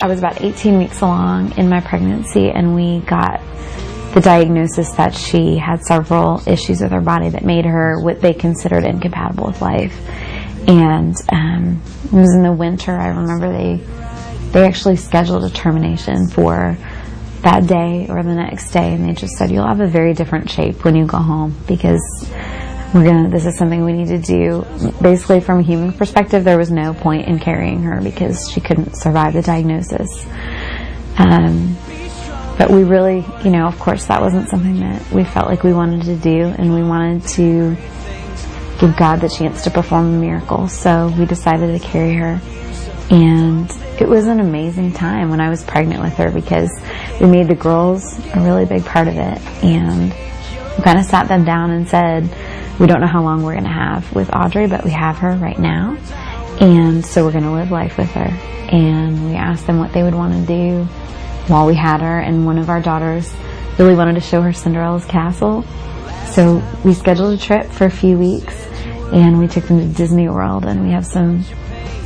I was about 18 weeks along in my pregnancy, and we got the diagnosis that she had several issues with her body that made her what they considered incompatible with life. And it was in the winter. I remember they actually scheduled a termination for that day or the next day, and they just said, you'll have a very different shape when you go home, because this is something we need to do. Basically, from a human perspective, there was no point in carrying her because she couldn't survive the diagnosis. But we really, of course, that wasn't something that we felt like we wanted to do, and we wanted to give God the chance to perform a miracle. So we decided to carry her. And it was an amazing time when I was pregnant with her, because we made the girls a really big part of it. And we kind of sat them down and said, we don't know how long we're going to have with Audrey, but we have her right now. And so we're going to live life with her. And we asked them what they would want to do while we had her. And one of our daughters really wanted to show her Cinderella's castle. So we scheduled a trip for a few weeks, and we took them to Disney World, and we have some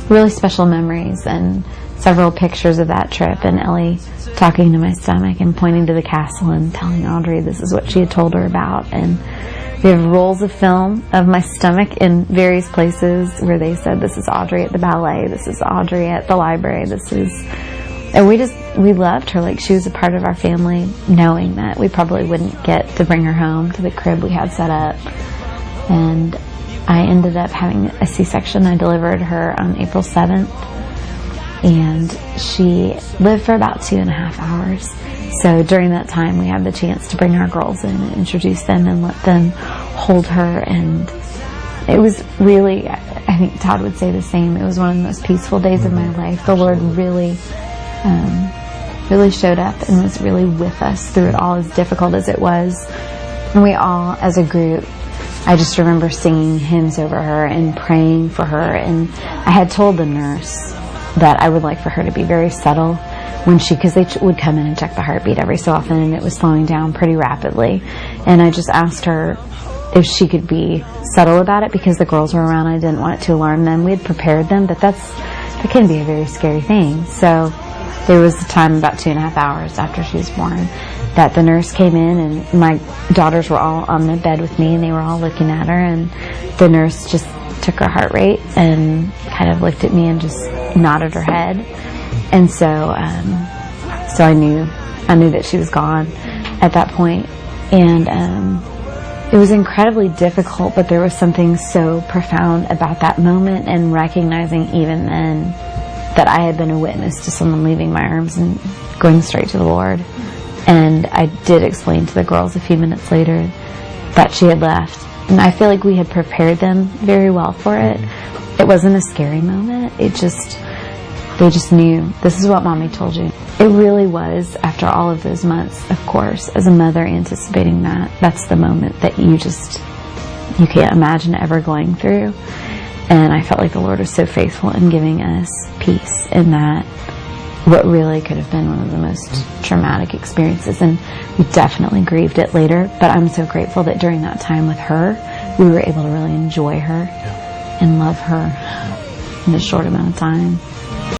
really special memories and several pictures of that trip, and Ellie talking to my stomach and pointing to the castle and telling Audrey this is what she had told her about. And we have rolls of film of my stomach in various places where they said, this is Audrey at the ballet, this is Audrey at the library, and we loved her like she was a part of our family, knowing that we probably wouldn't get to bring her home to the crib we had set up. And I ended up having a C-section. I delivered her on April 7th, and she lived for about 2.5 hours. So during that time, we had the chance to bring our girls in and introduce them and let them hold her. And it was really, I think Todd would say the same, it was one of the most peaceful days of my life. The Lord really showed up and was really with us through it all, as difficult as it was. And we all, as a group, I just remember singing hymns over her and praying for her. And I had told the nurse that I would like for her to be very subtle because they would come in and check the heartbeat every so often, and it was slowing down pretty rapidly. And I just asked her if she could be subtle about it, because the girls were around. I didn't want it to alarm them. We had prepared them, but that can be a very scary thing. So there was a time about 2.5 hours after she was born that the nurse came in, and my daughters were all on the bed with me, and they were all looking at her, and the nurse just took her heart rate and kind of looked at me and just nodded her head. And so I knew that she was gone at that point. And it was incredibly difficult, but there was something so profound about that moment, and recognizing even then that I had been a witness to someone leaving my arms and going straight to the Lord. And I did explain to the girls a few minutes later that she had left. And I feel like we had prepared them very well for it. It wasn't a scary moment. They just knew, this is what Mommy told you. It really was, after all of those months, of course, as a mother anticipating that's the moment that you can't imagine ever going through. And I felt like the Lord was so faithful in giving us peace in that, what really could have been one of the most traumatic experiences. And we definitely grieved it later, but I'm so grateful that during that time with her, we were able to really enjoy her and love her in a short amount of time.